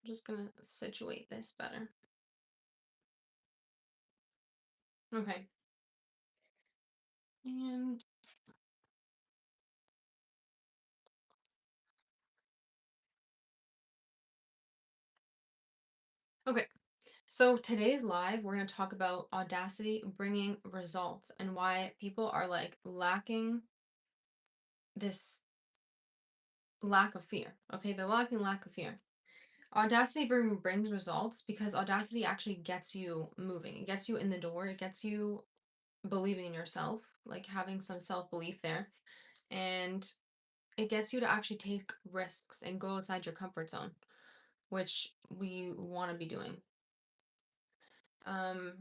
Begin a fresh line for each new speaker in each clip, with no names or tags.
just gonna situate this better. Okay. And okay. So today's live, we're going to talk about audacity bringing results and why people are like lacking this lack of fear. Okay, they're lacking lack of fear. Audacity brings results because audacity actually gets you moving. It gets you in the door. It gets you believing in yourself, like having some self-belief there. And it gets you to actually take risks and go outside your comfort zone, which we want to be doing. Um,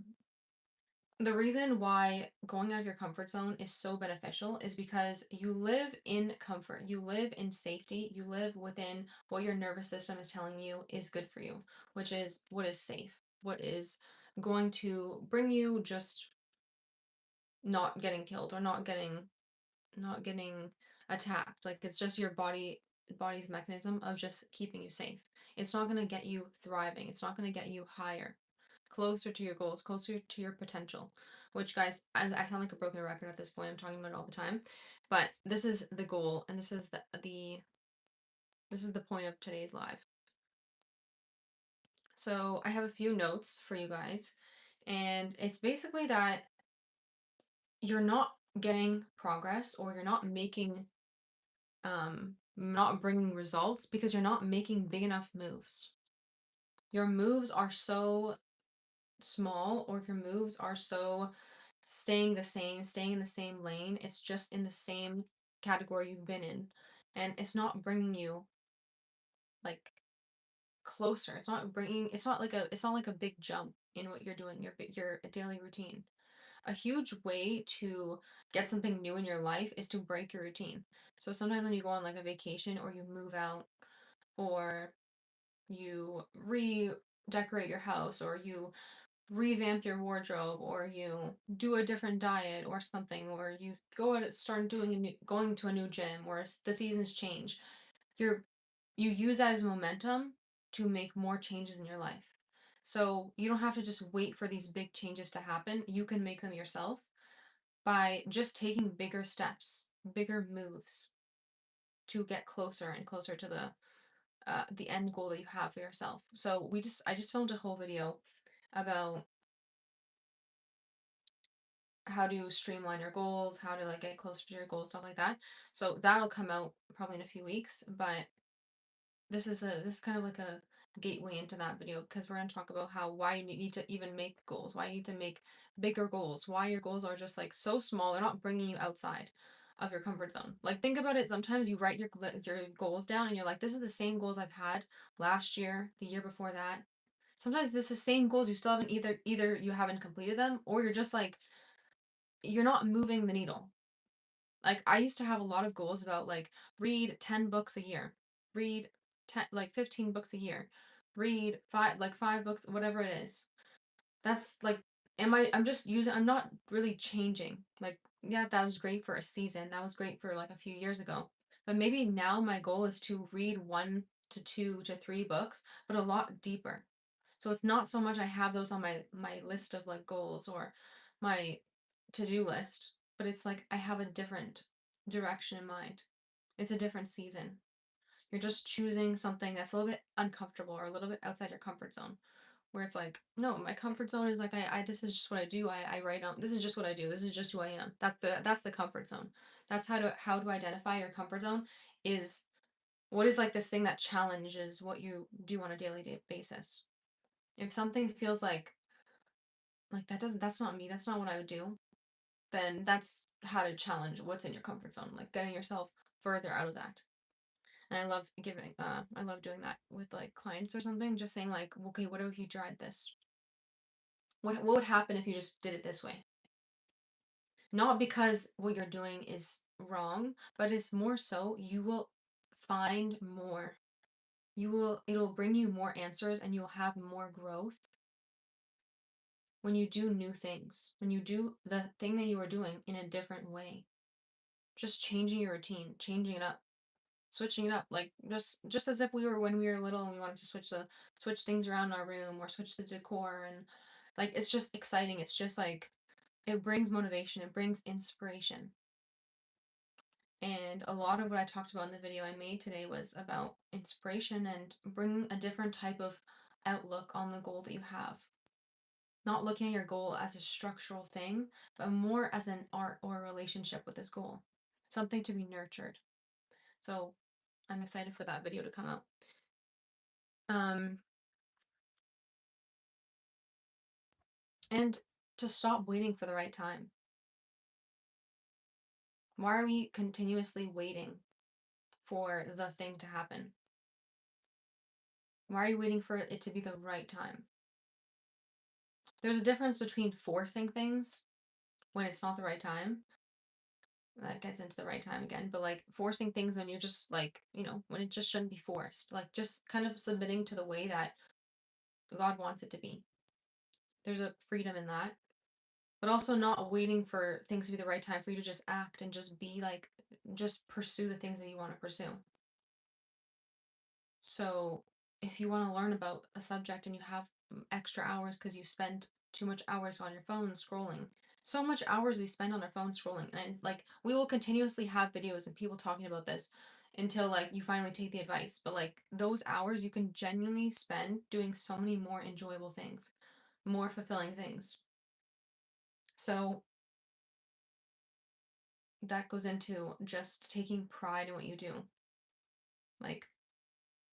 the reason why going out of your comfort zone is so beneficial is because you live in comfort, you live in safety, you live within what your nervous system is telling you is good for you, which is what is safe, what is going to bring you just not getting killed or not getting attacked. Like it's just your body's mechanism of just keeping you safe. It's not going to get you thriving. It's not going to get you higher, closer to your goals, closer to your potential. Which, guys, I sound like a broken record at this point. I'm talking about it all the time, but this is the goal, and this is the point of today's live. So I have a few notes for you guys, and it's basically that you're not getting progress or you're not bringing results because you're not making big enough moves. Your moves are so small, or your moves are so staying the same, staying in the same lane. It's just in the same category you've been in. And it's not bringing you like closer. It's not like a big jump in what you're doing, your daily routine. A huge way to get something new in your life is to break your routine. So sometimes when you go on like a vacation or you move out or you redecorate your house or you revamp your wardrobe or you do a different diet or something or you go out and start going to a new gym or the seasons change, you're you use that as momentum to make more changes in your life. So you don't have to just wait for these big changes to happen. You can make them yourself by just taking bigger steps, bigger moves to get closer and closer to the end goal that you have for yourself. So I just filmed a whole video about how to streamline your goals, how to like get closer to your goals, stuff like that. So that'll come out probably in a few weeks, but this is kind of like a gateway into that video because we're going to talk about how why you need to even make goals, why you need to make bigger goals, why your goals are just like so small, they're not bringing you outside of your comfort zone. Like think about it, sometimes you write your goals down and you're like, this is the same goals I've had last year, the year before that. Sometimes this is the same goals, you still haven't either you haven't completed them or you're just like you're not moving the needle. Like I used to have a lot of goals about like read 10 books a year, read 15 books a year, read five books, whatever it is. That's like I'm not really changing. Like yeah, that was great for a season. That was great for like a few years ago. But maybe now my goal is to read 1 to 2 to 3 books, but a lot deeper. So it's not so much I have those on my list of like goals or my to-do list, but it's like I have a different direction in mind. It's a different season. You're just choosing something that's a little bit uncomfortable or a little bit outside your comfort zone. Where it's like, no, my comfort zone is like I this is just what I do. I write on this is just what I do. This is just who I am. That's the comfort zone. That's how to identify your comfort zone is what is like this thing that challenges what you do on a daily basis. If something feels like that's not me, that's not what I would do, then that's how to challenge what's in your comfort zone, like getting yourself further out of that. And I love doing that with like clients or something, just saying like, okay, what if you tried this? What would happen if you just did it this way? Not because what you're doing is wrong, but it's more so you will find more. It'll bring you more answers and you'll have more growth when you do new things, when you do the thing that you are doing in a different way. Just changing your routine, changing it up. switching it up, like just as if we were when we were little and we wanted to switch things around in our room or switch the decor, and like it's just exciting. It's just like it brings motivation, it brings inspiration. And a lot of what I talked about in the video I made today was about inspiration and bringing a different type of outlook on the goal that you have. Not looking at your goal as a structural thing, but more as an art or a relationship with this goal. Something to be nurtured. So I'm excited for that video to come out. Um, and to stop waiting for the right time. Why are we continuously waiting for the thing to happen? Why are you waiting for it to be the right time? There's a difference between forcing things when it's not the right time. That gets into the right time again, but like forcing things when you're just like, when it just shouldn't be forced. Like just kind of submitting to the way that God wants it to be. There's a freedom in that. But also not waiting for things to be the right time for you to just act and just be like, just pursue the things that you want to pursue. So if you want to learn about a subject and you have extra hours because you spend too much hours on your phone scrolling, so much hours we spend on our phone scrolling, and like we will continuously have videos and people talking about this until like you finally take the advice. But like those hours you can genuinely spend doing so many more enjoyable things, more fulfilling things. So that goes into just taking pride in what you do. Like,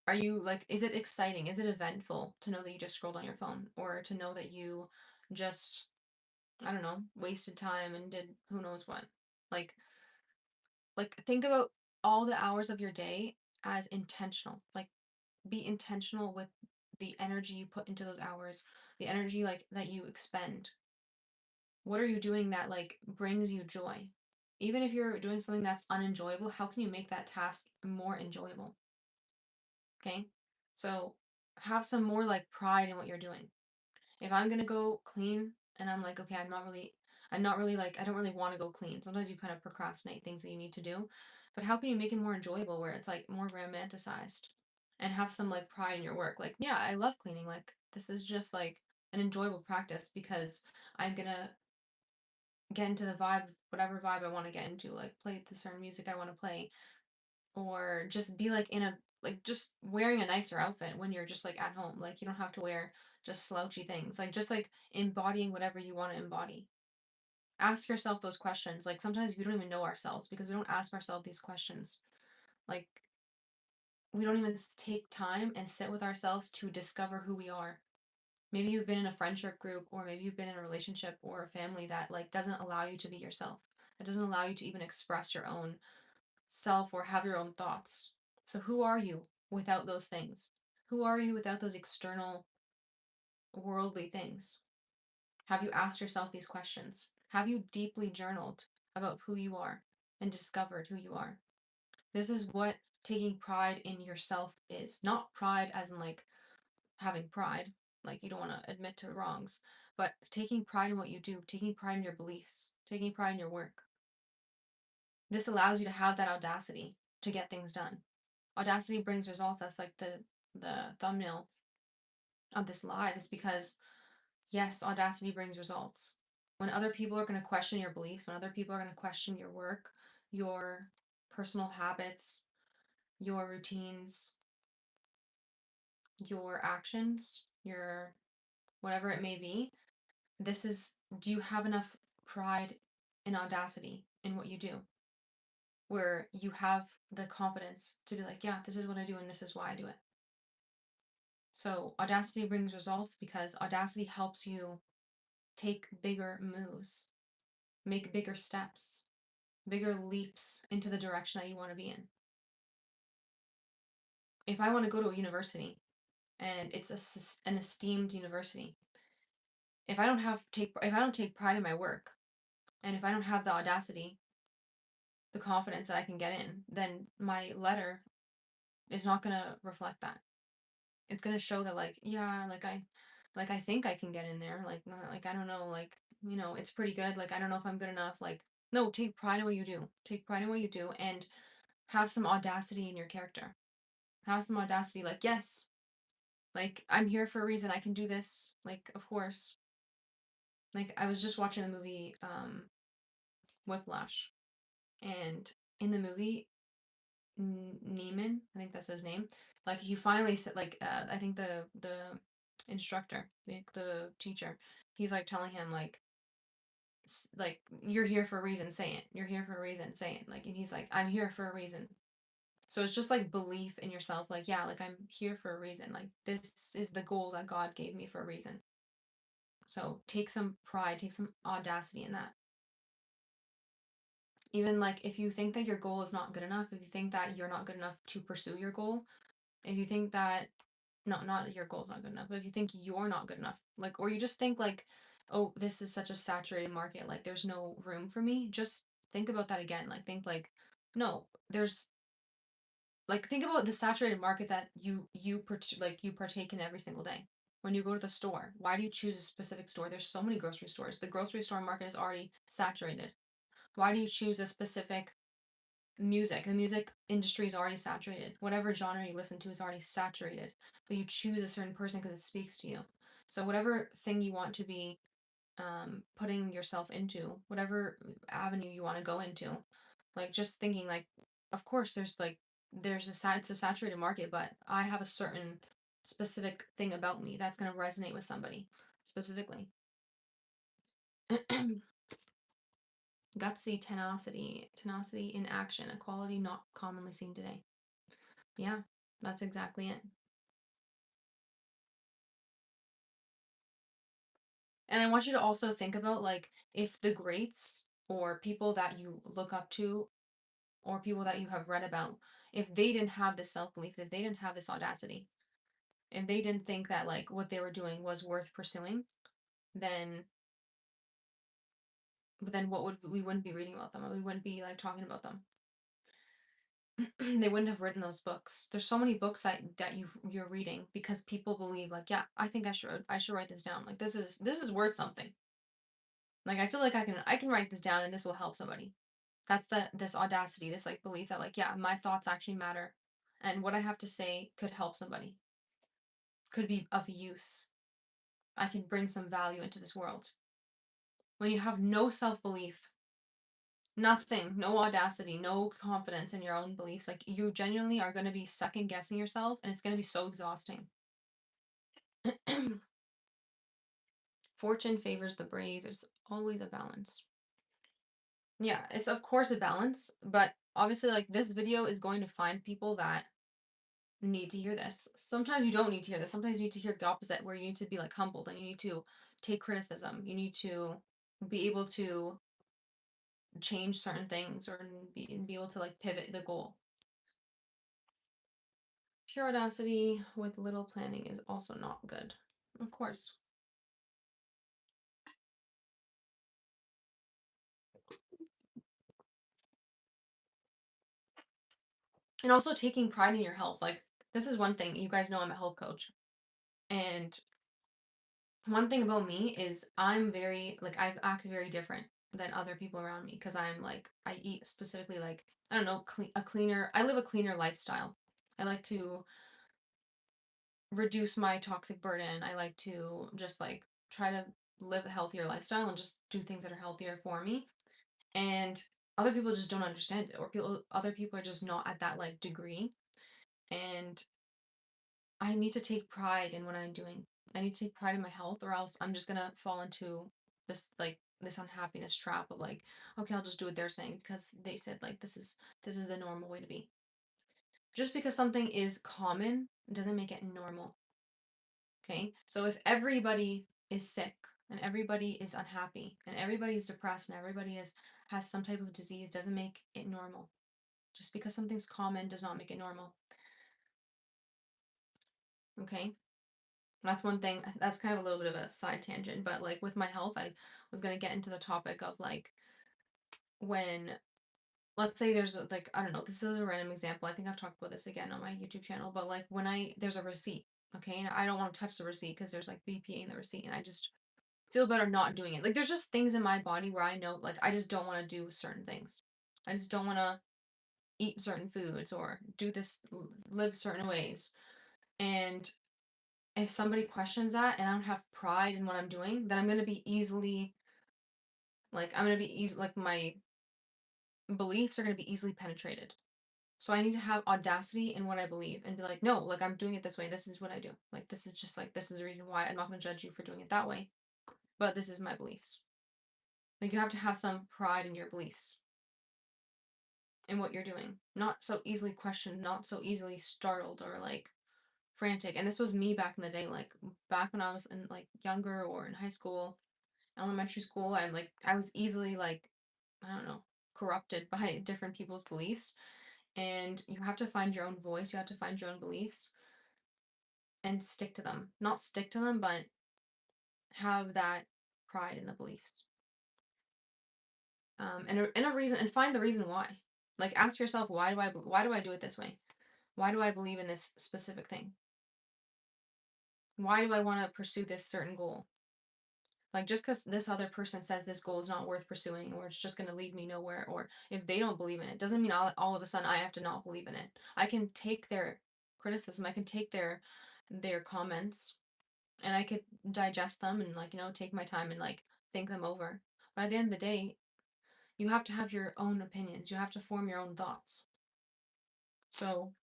are you like, is it exciting? Is it eventful to know that you just scrolled on your phone, or to know that you just, I don't know, wasted time and did who knows what? Like, think about all the hours of your day as intentional. Like, be intentional with the energy you put into those hours, the energy like that you expend. What are you doing that like brings you joy? Even if you're doing something that's unenjoyable, how can you make that task more enjoyable? Okay? So have some more like pride in what you're doing. If I'm gonna go clean and I'm like, okay, I'm not really like, I don't really want to go clean. Sometimes you kind of procrastinate things that you need to do. But how can you make it more enjoyable where it's like more romanticized and have some like pride in your work? Like, yeah, I love cleaning. Like, this is just like an enjoyable practice because I'm gonna get into the vibe, whatever vibe I want to get into, like play the certain music I want to play, or just be like in a like just wearing a nicer outfit when you're just like at home. Like you don't have to wear just slouchy things. Like just like embodying whatever you want to embody. Ask yourself those questions. Like sometimes we don't even know ourselves because we don't ask ourselves these questions. Like we don't even take time and sit with ourselves to discover who we are. Maybe you've been in a friendship group, or maybe you've been in a relationship or a family that like doesn't allow you to be yourself. That doesn't allow you to even express your own self or have your own thoughts. So, who are you without those things? Who are you without those external worldly things? Have you asked yourself these questions? Have you deeply journaled about who you are and discovered who you are? This is what taking pride in yourself is. Not pride as in like having pride, like you don't want to admit to wrongs, but taking pride in what you do, taking pride in your beliefs, taking pride in your work. This allows you to have that audacity to get things done. Audacity brings results. That's like the thumbnail of this live, is because yes, audacity brings results. When other people are going to question your beliefs, when other people are going to question your work, your personal habits, your routines, your actions, your whatever it may be, this is, do you have enough pride and audacity in what you do? Where you have the confidence to be like, yeah, this is what I do and this is why I do it. So audacity brings results because audacity helps you take bigger moves, make bigger steps, bigger leaps into the direction that you want to be in. If I want to go to a university and it's an esteemed university, if I don't take pride in my work, and if I don't have the audacity, the confidence that I can get in, then my letter is not going to reflect that. It's going to show that like, yeah, like I think I can get in there. Like I don't know, like, it's pretty good. Like I don't know if I'm good enough. Like no, take pride in what you do. Take pride in what you do, and Have some audacity in your character. Have some audacity, like, yes, like, I'm here for a reason. I can do this. Like, of course. Like, I was just watching the movie Whiplash, and in the movie, Neiman, I think that's his name. Like, he finally said, like, I think the instructor, the teacher, he's like telling him like, like, you're here for a reason. Say it. You're here for a reason. Say it. Like, and he's like, I'm here for a reason. So it's just like belief in yourself. Like, yeah, like, I'm here for a reason. Like, this is the goal that God gave me for a reason. So take some pride, take some audacity in that. Even like if you think that your goal is not good enough, if you think that you're not good enough to pursue your goal, if you think that not your goal's not good enough, but if you think you're not good enough, like, or you just think like, oh, this is such a saturated market, like there's no room for me, just think about that again. Like, think like, no, there's, like, think about the saturated market that you partake in every single day. When you go to the store, why do you choose a specific store? There's so many grocery stores. The grocery store market is already saturated. Why do you choose a specific music? The music industry is already saturated. Whatever genre you listen to is already saturated. But you choose a certain person because it speaks to you. So whatever thing you want to be putting yourself into, whatever avenue you want to go into, like, just thinking like, of course it's a saturated market, but I have a certain specific thing about me that's going to resonate with somebody specifically. Gutsy, tenacity in action, a quality not commonly seen today. Yeah, that's exactly it. And I want you to also think about, like, if the greats or people that you look up to or people that you have read about, if they didn't have this self-belief, if they didn't have this audacity, if they didn't think that like what they were doing was worth pursuing, then what would we wouldn't be reading about them. We wouldn't be like talking about them. They wouldn't have written those books. There's so many books that you're reading because people believe like, yeah, I think I should write this down. Like, this is worth something. Like, I feel like I can write this down and this will help somebody. That's this audacity, this like belief that like, yeah, my thoughts actually matter, and what I have to say could help somebody, could be of use. I can bring some value into this world. When you have no self-belief, nothing, no audacity, no confidence in your own beliefs, like, you genuinely are going to be second guessing yourself, and it's going to be so exhausting. Fortune favors the brave. It's always a balance. Yeah, it's of course a balance, but obviously, like, this video is going to find people that need to hear this. Sometimes you don't need to hear this. Sometimes you need to hear the opposite, where you need to be like humbled and you need to take criticism. You need to be able to change certain things, or be able to like pivot the goal. Pure audacity with little planning is also not good. Of course. And also taking pride in your health. Like, this is one thing. You guys know I'm a health coach. And one thing about me is I'm very, like, I act very different than other people around me because I'm like, I eat specifically, like, I don't know, I live a cleaner lifestyle. I like to reduce my toxic burden. I like to just like try to live a healthier lifestyle and just do things that are healthier for me. And other people just don't understand it, or other people are just not at that like degree. And I need to take pride in what I'm doing. I need to take pride in my health, or else I'm just gonna fall into this unhappiness trap of like, okay, I'll just do what they're saying because they said like this is the normal way to be. Just because something is common doesn't make it normal. Okay? So if everybody is sick and everybody is unhappy and everybody is depressed and everybody has some type of disease, doesn't make it normal. Just because something's common does not make it normal. Okay? That's one thing. That's kind of a little bit of a side tangent, but like with my health, I was going to get into the topic of like, when, let's say there's like, I don't know, this is a random example. I think I've talked about this again on my YouTube channel, but like when there's a receipt, okay, and I don't want to touch the receipt because there's like BPA in the receipt, and I just feel better not doing it. Like, there's just things in my body where I know like I just don't want to do certain things. I just don't want to eat certain foods or do this, live certain ways. And if somebody questions that and I don't have pride in what I'm doing, then I'm going to be easily, I'm going to be easy, like my beliefs are going to be easily penetrated. So I need to have audacity in what I believe and be like, no, like I'm doing it this way. This is what I do. Like this is just like this is the reason why I'm not going to judge you for doing it that way. But this is my beliefs. Like you have to have some pride in your beliefs in what you're doing. Not so easily questioned, not so easily startled or like frantic. And this was me back in the day, like back when I was in like younger or in high school, elementary school. I was easily like, I don't know, corrupted by different people's beliefs. And you have to find your own voice. You have to find your own beliefs and stick to them. Not stick to them, but have that pride in the beliefs. And a reason, and find the reason why. Like ask yourself, why do I do it this way? Why do I believe in this specific thing? Why do I want to pursue this certain goal? Like just because this other person says this goal is not worth pursuing or it's just going to lead me nowhere, or if they don't believe in it, doesn't mean all of a sudden I have to not believe in it. I can take their criticism, I can take their comments, and I could digest them and take my time and think them over. But at the end of the day, you have to have your own opinions. You have to form your own thoughts. So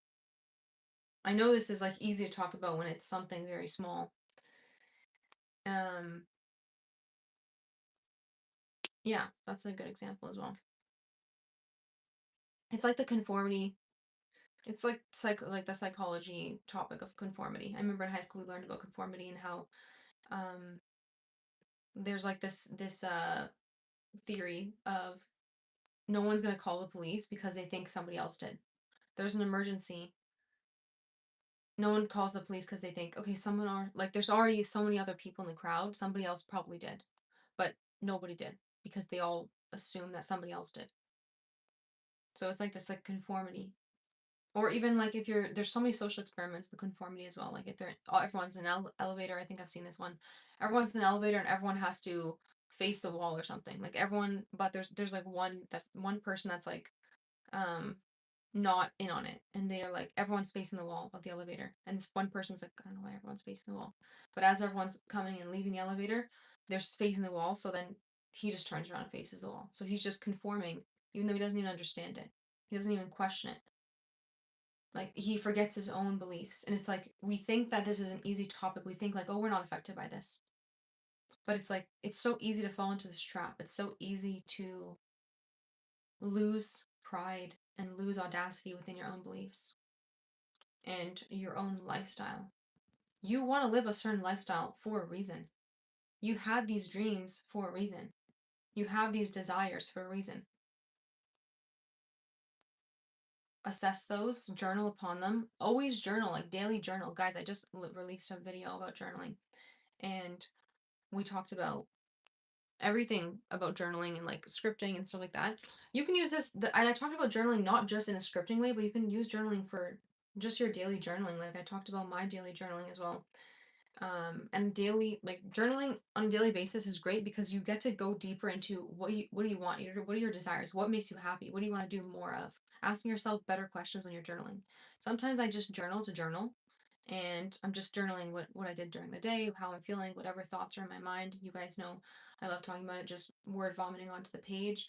I know this is easy to talk about when it's something very small. Um, yeah, that's a good example as well. It's like the conformity. It's like the psychology topic of conformity. I remember in high school we learned about conformity and how um there's this theory of no one's gonna call the police because they think somebody else did. There's an emergency, no one calls the police because they think, okay, someone or there's already so many other people in the crowd, somebody else probably did, but nobody did because they all assume that somebody else did. So it's like this conformity. Or even if there's so many social experiments, the conformity as well. Like if everyone's in an elevator, I think I've seen this one. Everyone's in an elevator and everyone has to face the wall or something. Like everyone, but there's one person that's um not in on it, and they are everyone's facing the wall of the elevator, and this one person's like, I don't know why everyone's facing the wall, but as everyone's coming and leaving the elevator, they're facing the wall. So then he just turns around and faces the wall. So he's just conforming, even though he doesn't even understand it. He doesn't even question it. He forgets his own beliefs, and it's we think that this is an easy topic. We think oh, we're not affected by this, but it's so easy to fall into this trap. It's so easy to lose pride and lose audacity within your own beliefs and your own lifestyle. You want to live a certain lifestyle for a reason. You had these dreams for a reason. You have these desires for a reason. Assess those, journal upon them. Always journal, daily journal. Guys, I just released a video about journaling, and we talked about everything about journaling and scripting and stuff like that. You can use and I talked about journaling not just in a scripting way, but you can use journaling for just your daily journaling. I talked about my daily journaling as well. And daily journaling on a daily basis is great because you get to go deeper into what do you want, what are your desires, what makes you happy, what do you want to do more of, asking yourself better questions when you're journaling. Sometimes I just journal to journal, and I'm just journaling what I did during the day, how I'm feeling, whatever thoughts are in my mind. You guys know I love talking about it, just word vomiting onto the page,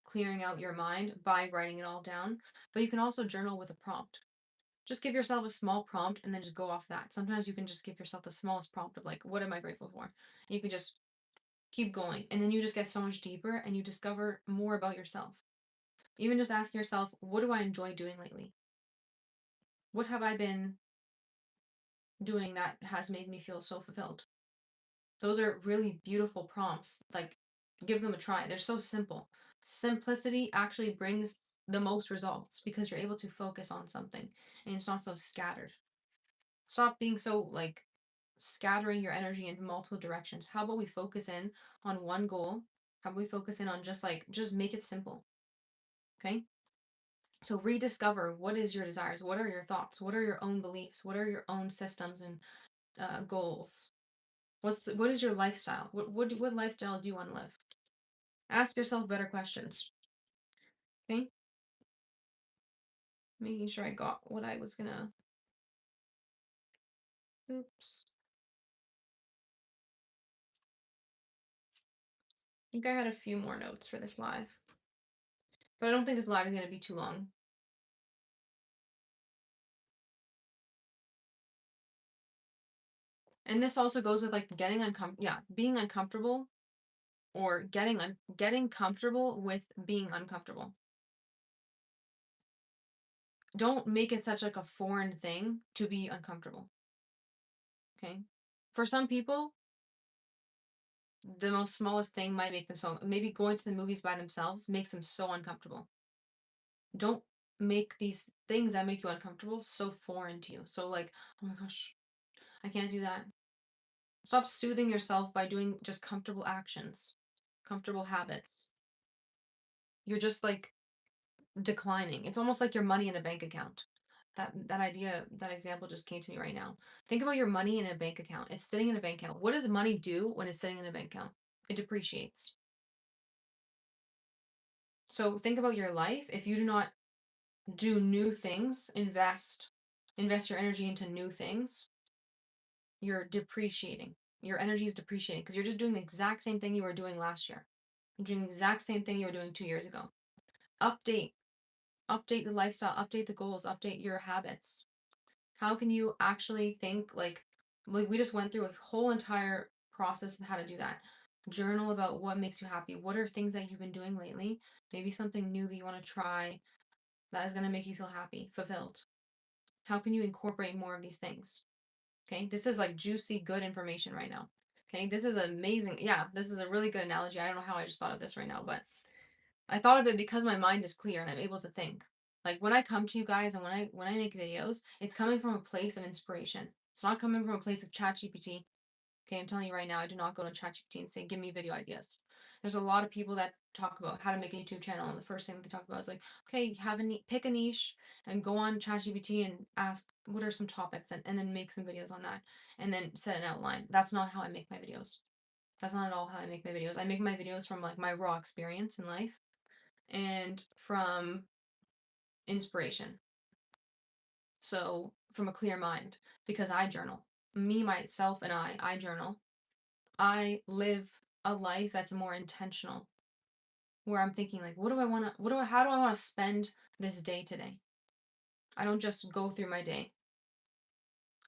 clearing out your mind by writing it all down. But you can also journal with a prompt. Just give yourself a small prompt and then just go off that. Sometimes you can just give yourself the smallest prompt of what am I grateful for? And you can just keep going. And then you just get so much deeper and you discover more about yourself. Even just asking yourself, what do I enjoy doing lately? What have I been doing that has made me feel so fulfilled? Those are really beautiful prompts. Give them a try. They're so simple. Simplicity actually brings the most results because you're able to focus on something and it's not so scattered. Stop being so scattering your energy into multiple directions. How about we focus in on one goal? How about we focus in on just make it simple? Okay? So rediscover what is your desires, what are your thoughts, what are your own beliefs, what are your own systems and goals? What is your lifestyle? What lifestyle do you want to live? Ask yourself better questions. Okay? Making sure I got what I was gonna. Oops. I think I had a few more notes for this live, but I don't think this live is gonna be too long. And this also goes with like getting uncomfortable. Yeah, being uncomfortable or getting comfortable with being uncomfortable. Don't make it such like a foreign thing to be uncomfortable. Okay? For some people, the most smallest thing might make them so maybe going to the movies by themselves makes them so uncomfortable. Don't make these things that make you uncomfortable so foreign to you. So like, oh my gosh, I can't do that. Stop soothing yourself by doing just comfortable actions, comfortable habits. You're just like declining. It's almost like your money in a bank account. That idea, that example just came to me right now. Think about your money in a bank account. It's sitting in a bank account. What does money do when it's sitting in a bank account? It depreciates. So think about your life. If you do not do new things, invest your energy into new things, you're depreciating. Your energy is depreciating because you're just doing the exact same thing you were doing last year. You're doing the exact same thing you were doing 2 years ago. Update, update the lifestyle, update the goals, update your habits. How can you actually think like we just went through a whole entire process of how to do that. Journal about what makes you happy. What are things that you've been doing lately? Maybe something new that you want to try that is going to make you feel happy, fulfilled. How can you incorporate more of these things? Okay, this is like juicy, good information right now. Okay, this is amazing. Yeah, this is a really good analogy. I don't know how I just thought of this right now, but I thought of it because my mind is clear and I'm able to think. Like when I come to you guys and when I make videos, it's coming from a place of inspiration. It's not coming from a place of ChatGPT. Okay, I'm telling you right now, I do not go to ChatGPT and say, give me video ideas. There's a lot of people that talk about how to make a YouTube channel, and the first thing that they talk about is like, okay, pick a niche and go on ChatGPT and ask what are some topics and then make some videos on that and then set an outline. That's not how I make my videos. That's not at all how I make my videos. I make my videos from like my raw experience in life and from inspiration. So from a clear mind, because I journal. Me, myself, and I journal. I live a life that's more intentional, where I'm thinking like, how do I want to spend this day today? I don't just go through my day.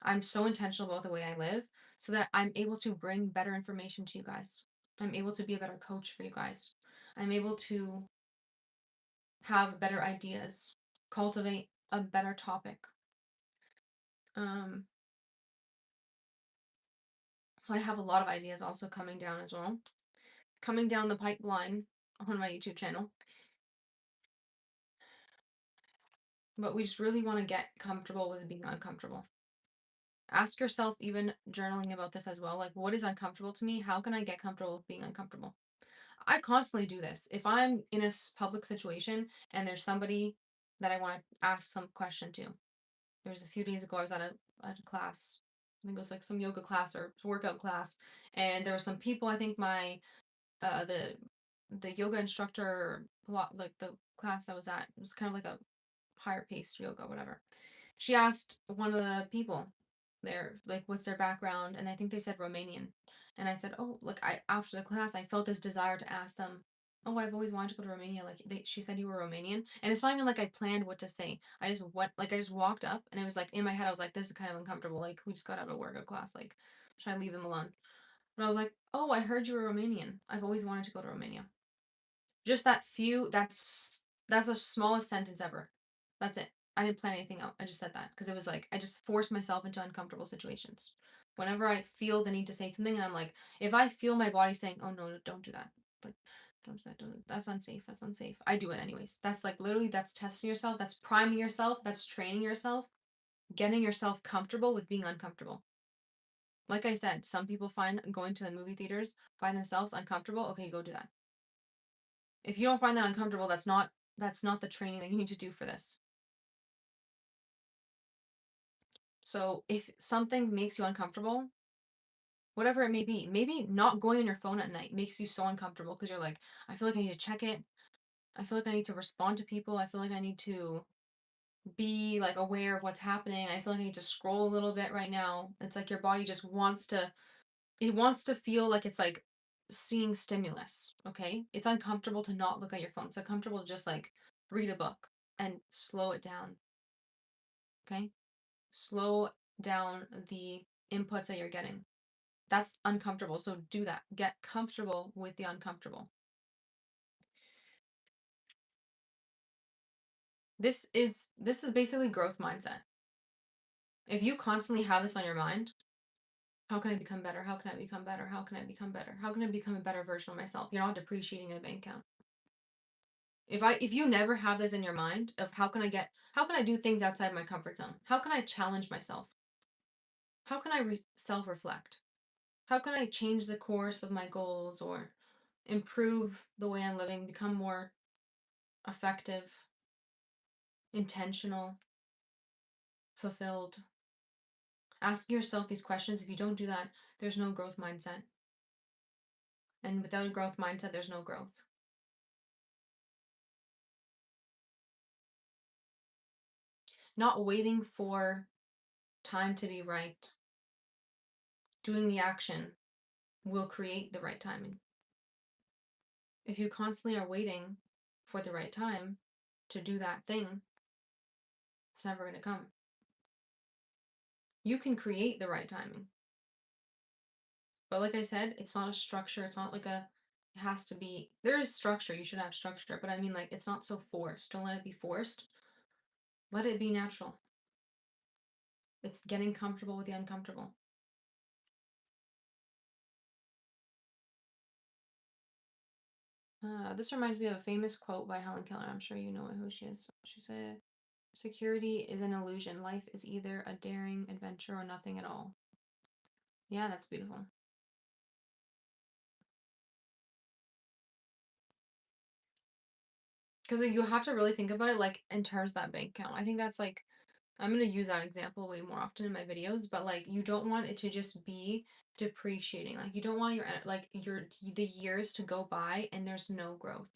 I'm so intentional about the way I live so that I'm able to bring better information to you guys. I'm able to be a better coach for you guys. I'm able to have better ideas, cultivate a better topic. Um, so I have a lot of ideas also coming down as well. Coming down the pipeline on my YouTube channel. But we just really want to get comfortable with being uncomfortable. Ask yourself, even journaling about this as well, like, what is uncomfortable to me? How can I get comfortable with being uncomfortable? I constantly do this. If I'm in a public situation and there's somebody that I want to ask some question to, there was a few days ago I was at a class. I think it was like some yoga class or workout class, and there were some people. I think my uh the the yoga instructor, like the class I was at, it was kind of like a higher paced yoga, whatever. She asked one of the people there, like, what's their background, and I think they said Romanian. And I said, oh, like, I after the class, I felt this desire to ask them, oh, I've always wanted to go to Romania. Like, she said you were Romanian, and it's not even like I planned what to say. I just walked up, and it was like in my head, I was like, this is kind of uncomfortable. Like, we just got out of workout class. Like, should I leave them alone? But I was like, oh, I heard you were Romanian. I've always wanted to go to Romania. Just that few, that's the smallest sentence ever. That's it. I didn't plan anything out. I just said that because it was like I just forced myself into uncomfortable situations. Whenever I feel the need to say something and I'm like, if I feel my body saying, "Oh no, don't do that." Like don't do that. Don't, that's unsafe. That's unsafe. I do it anyways. That's like literally that's testing yourself, that's priming yourself, that's training yourself, getting yourself comfortable with being uncomfortable. Like I said, some people find going to the movie theaters by themselves uncomfortable. Okay, go do that. If you don't find that uncomfortable, that's not the training that you need to do for this. So if something makes you uncomfortable, whatever it may be, maybe not going on your phone at night makes you so uncomfortable because you're like, I feel like I need to check it. I feel like I need to respond to people. I feel like I need to be like aware of what's happening. I feel like I need to scroll a little bit right now. It's like your body just wants to, it wants to feel like it's like seeing stimulus, okay? It's uncomfortable to not look at your phone. It's uncomfortable to just like read a book and slow it down, okay? Slow down the inputs that you're getting. That's uncomfortable. So do that. Get comfortable with the uncomfortable. This is basically growth mindset. If you constantly have this on your mind, how can I become better? How can I become better? How can I become better? How can I become a better version of myself? You're not depreciating in a bank account. If you never have this in your mind of how can I do things outside my comfort zone? How can I challenge myself? How can I self-reflect? How can I change the course of my goals or improve the way I'm living, become more effective, intentional, fulfilled? Ask yourself these questions. If you don't do that, there's no growth mindset. And without a growth mindset, there's no growth. Not waiting for time to be right. Doing the action will create the right timing. If you constantly are waiting for the right time to do that thing, it's never going to come. You can create the right timing. But like I said, it's not a structure. It's not like it has to be, there is structure. You should have structure. But I mean, like, it's not so forced. Don't let it be forced. Let it be natural. It's getting comfortable with the uncomfortable. This reminds me of a famous quote by Helen Keller. I'm sure you know who she is. She said, "Security is an illusion. Life is either a daring adventure or nothing at all." Yeah, that's beautiful. Because you have to really think about it like in terms of that bank account. I think that's like, I'm going to use that example way more often in my videos, but like you don't want it to just be depreciating. Like you don't want the years to go by and there's no growth.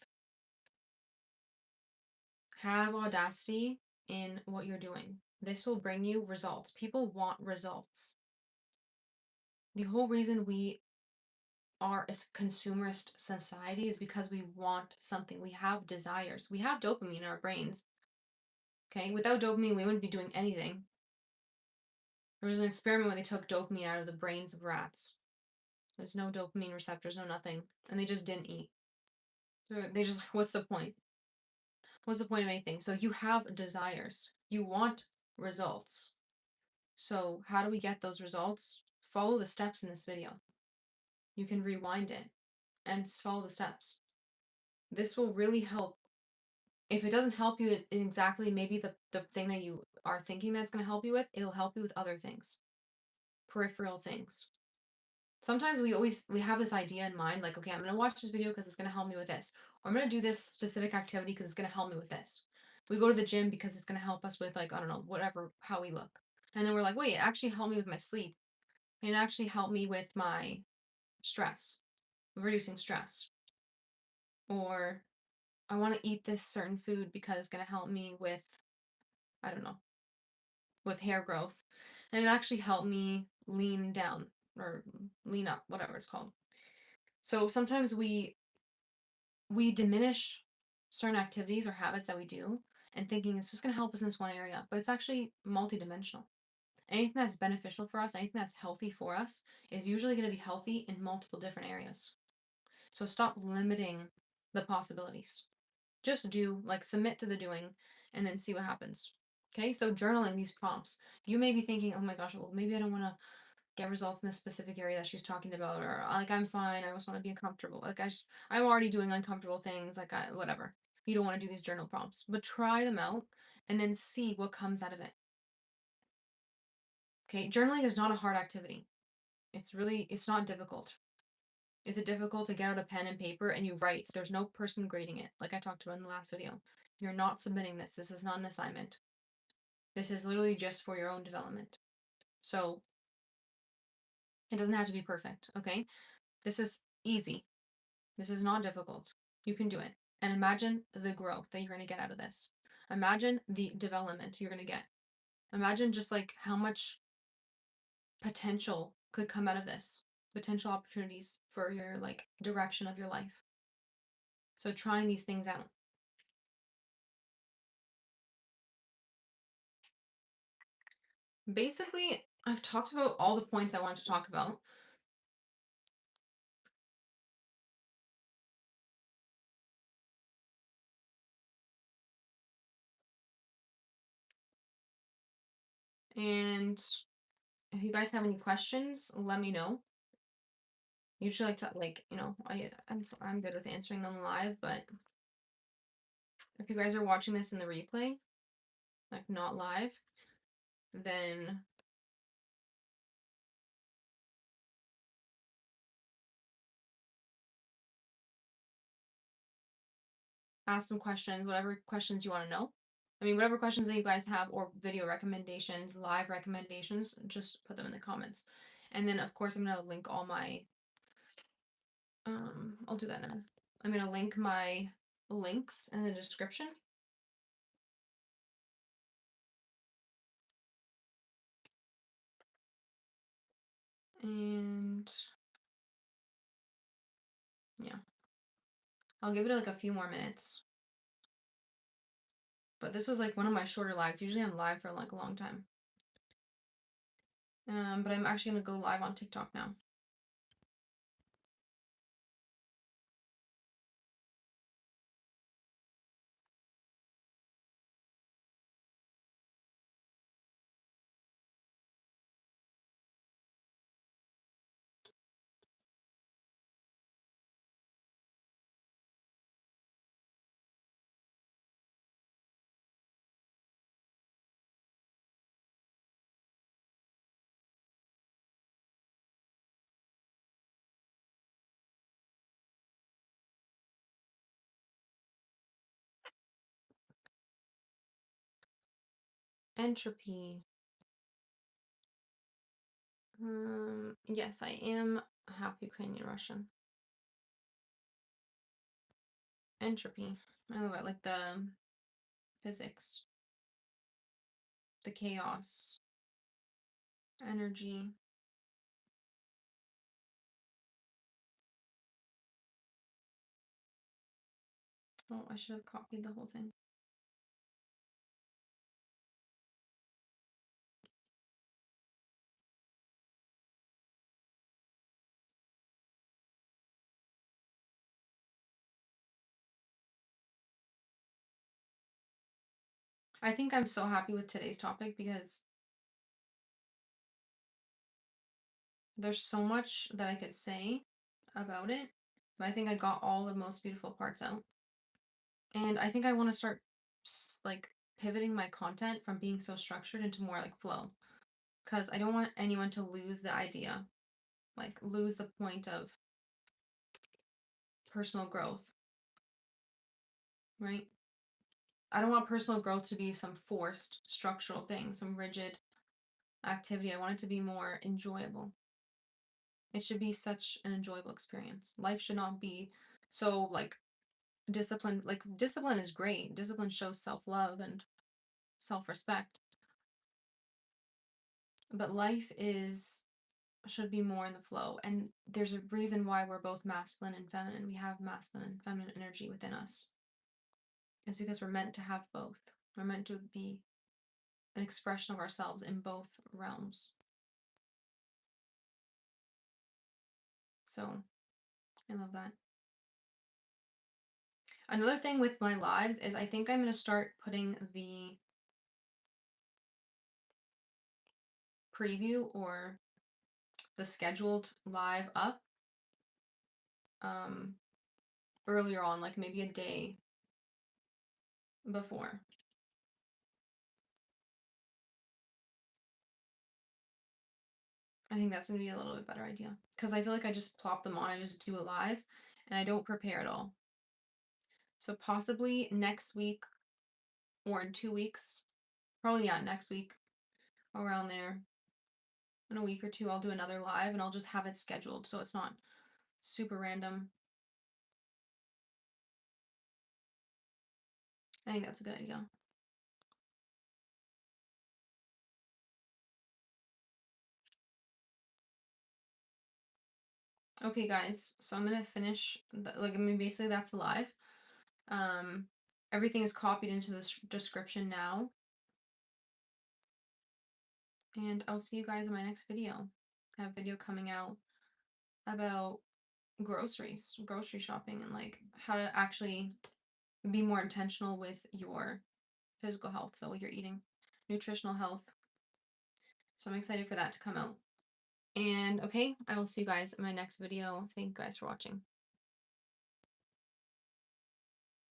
Have audacity in what you're doing. This will bring you results. People want results. The whole reason we are a consumerist society is because we want something. We have desires. We have dopamine in our brains. Okay, without dopamine, we wouldn't be doing anything. There was an experiment where they took dopamine out of the brains of rats. There's no dopamine receptors, no nothing, and they just didn't eat. So they just like, what's the point? What's the point of anything? So you have desires. You want results. So how do we get those results? Follow the steps in this video. You can rewind it and follow the steps. This will really help. If it doesn't help you in exactly maybe the thing that you are thinking that's going to help you with, it'll help you with other things, peripheral things. Sometimes we have this idea in mind, like, okay, I'm going to watch this video because it's going to help me with this, or I'm going to do this specific activity because it's going to help me with this. We go to the gym because it's going to help us with, like, I don't know, whatever, how we look. And then we're like, wait, it actually helped me with my sleep. It actually helped me with my stress, reducing stress. Or I want to eat this certain food because it's going to help me with, I don't know, with hair growth. And it actually helped me lean down or lean up, whatever it's called. So sometimes we diminish certain activities or habits that we do and thinking it's just going to help us in this one area, but it's actually multidimensional. Anything that's beneficial for us, anything that's healthy for us, is usually going to be healthy in multiple different areas. So stop limiting the possibilities. Just do, like, submit to the doing and then see what happens. Okay, so journaling these prompts. You may be thinking, oh my gosh, well, maybe I don't want to get results in this specific area that she's talking about, or like I'm fine, I just want to be uncomfortable. Like I'm already doing uncomfortable things, like whatever. You don't want to do these journal prompts, but try them out and then see what comes out of it. Okay, journaling is not a hard activity. It's not difficult. Is it difficult to get out a pen and paper and you write? There's no person grading it, like I talked about in the last video. You're not submitting this. This is not an assignment. This is literally just for your own development. So it doesn't have to be perfect, okay? This is easy. This is not difficult. You can do it. And imagine the growth that you're going to get out of this. Imagine the development you're going to get. Imagine just like how much potential could come out of this, potential opportunities for your like direction of your life. So trying these things out. Basically, I've talked about all the points I wanted to talk about. And if you guys have any questions, let me know. Usually like to like, I'm good with answering them live, but if you guys are watching this in the replay, like not live, then ask some questions, whatever questions you want to know. I mean, whatever questions that you guys have or video recommendations, live recommendations, just put them in the comments. And then of course I'm going to link all my I'll do that now. I'm going to link my links in the description. And yeah. I'll give it like a few more minutes. But this was like one of my shorter lives. Usually I'm live for like a long time. But I'm actually going to go live on TikTok now. Entropy. Yes, I am half Ukrainian Russian. Entropy. I love it. Like the physics, the chaos, energy. Oh, I should have copied the whole thing. I think I'm so happy with today's topic because there's so much that I could say about it, but I think I got all the most beautiful parts out. And I think I want to start like pivoting my content from being so structured into more like flow because I don't want anyone to lose the idea, like lose the point of personal growth, right? I don't want personal growth to be some forced structural thing, some rigid activity. I want it to be more enjoyable. It should be such an enjoyable experience. Life should not be so like discipline. Like discipline is great. Discipline shows self-love and self-respect. But life is should be more in the flow. And there's a reason why we're both masculine and feminine. We have masculine and feminine energy within us. It's because we're meant to have both. We're meant to be an expression of ourselves in both realms. So I love that. Another thing with my lives is I think I'm going to start putting the preview or the scheduled live up earlier on, like maybe a day before. I think that's going to be a little bit better idea because I feel like I just plop them on, I just do a live and I don't prepare at all. So possibly next week or in 2 weeks, probably yeah, next week, around there, in a week or two, I'll do another live and I'll just have it scheduled so it's not super random. I think that's a good idea. Okay, guys, so I'm gonna finish like, I mean, basically that's live. Um, Everything is copied into the description now, and I'll see you guys in my next video. I have a video coming out about grocery shopping, and like how to actually be more intentional with your physical health, so what you're eating, nutritional health. So I'm excited for that to come out. And okay, I will see you guys in my next video. Thank you guys for watching.